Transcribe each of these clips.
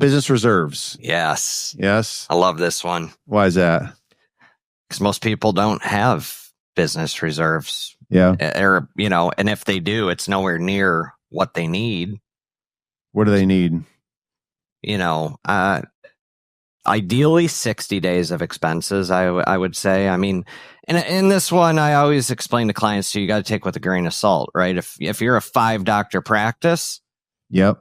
business reserves. Yes. Yes. I love this one. Why is that? Because most people don't have business reserves. Yeah. Or, and if they do, it's nowhere near what they need. What do they need? Ideally 60 days of expenses, I would say. I mean, in this one, I always explain to clients, so you got to take with a grain of salt, right? If you're a 5-doctor practice, yep,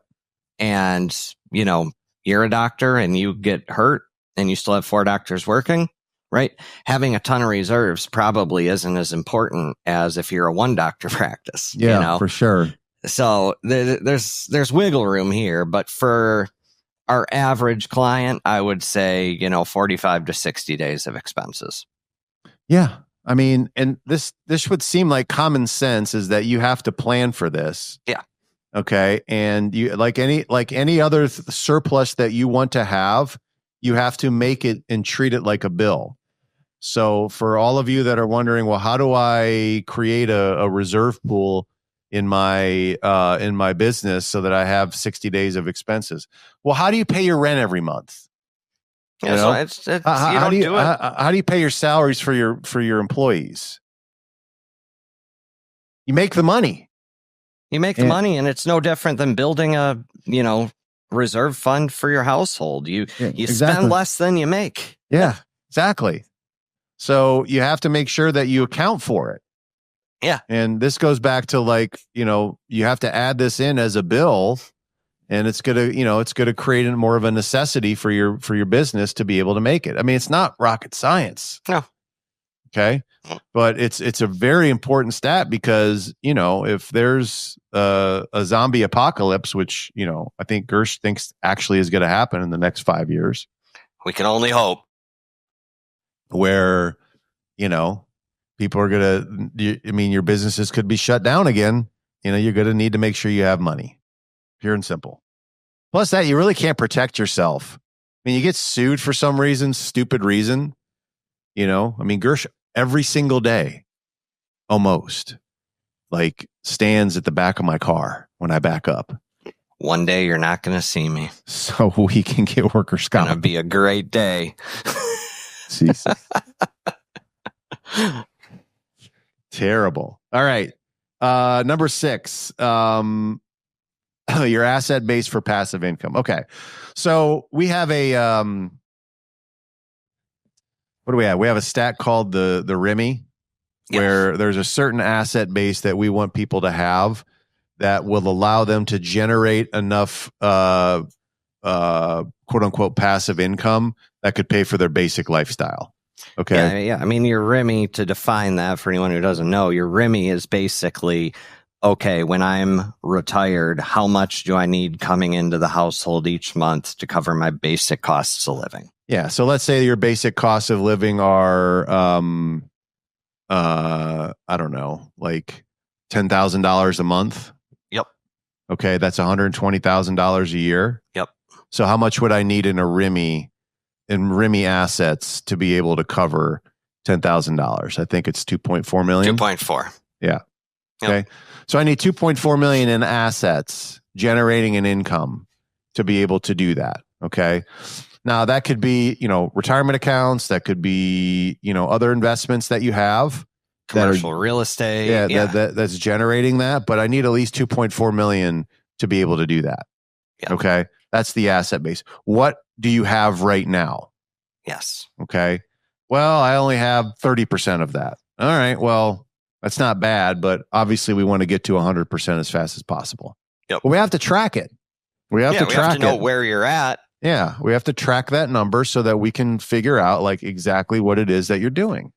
and you're a doctor and you get hurt and you still have 4 doctors working, right? Having a ton of reserves probably isn't as important as if you're a 1-doctor practice. Yeah, for sure. So there's wiggle room here, but for our average client, I would say, 45 to 60 days of expenses. Yeah. I mean, and this would seem like common sense, is that you have to plan for this. Yeah. Okay. And you, like any other surplus that you want to have, you have to make it and treat it like a bill. So for all of you that are wondering, well, how do I create a reserve pool in my business so that I have 60 days of expenses? Well, how do you pay your rent every month? Yeah, so it's how do you pay your salaries for your employees? You make the money. You make the money, and it's no different than building a, reserve fund for your household. You spend less than you make. Yeah, exactly. So you have to make sure that you account for it. Yeah. And this goes back to you have to add this in as a bill, and it's going to create more of a necessity for your business to be able to make it. I mean, it's not rocket science. No. Okay. But it's a very important stat, because, if there's a zombie apocalypse, which, I think Gersh thinks actually is going to happen in the next 5 years. We can only hope. Where, people are your businesses could be shut down again. You're going to need to make sure you have money. Pure and simple. Plus that, you really can't protect yourself. I mean, you get sued for some stupid reason. Gersh every single day, almost, stands at the back of my car when I back up. One day you're not going to see me. So we can get workers' comp. It's going to be a great day. Jesus. Terrible. All right. Number 6, your asset base for passive income. Okay. So we have what do we have? We have a stat called the RIMI, where there's a certain asset base that we want people to have that will allow them to generate enough quote unquote passive income that could pay for their basic lifestyle. Okay. Yeah. I mean, your RIMI, to define that for anyone who doesn't know, your RIMI is basically, okay, when I'm retired, how much do I need coming into the household each month to cover my basic costs of living? Yeah. So let's say your basic costs of living are, I don't know, like $10,000 a month. Yep. Okay. That's $120,000 a year. Yep. So how much would I need in RIMI assets to be able to cover $10,000? I think it's 2.4 million. 2.4. Yeah. Okay. Yep. So I need 2.4 million in assets generating an income to be able to do that. Okay. Now that could be, retirement accounts. That could be, other investments that you have. Commercial real estate. Yeah. That's generating that. But I need at least 2.4 million to be able to do that. Yeah. Okay. That's the asset base. What do you have right now? Yes. Okay. Well, I only have 30% of that. All right. Well, that's not bad, but obviously we want to get to 100% as fast as possible. Yep. But we have to track it. We have to know where you're at. Yeah. We have to track that number so that we can figure out exactly what it is that you're doing.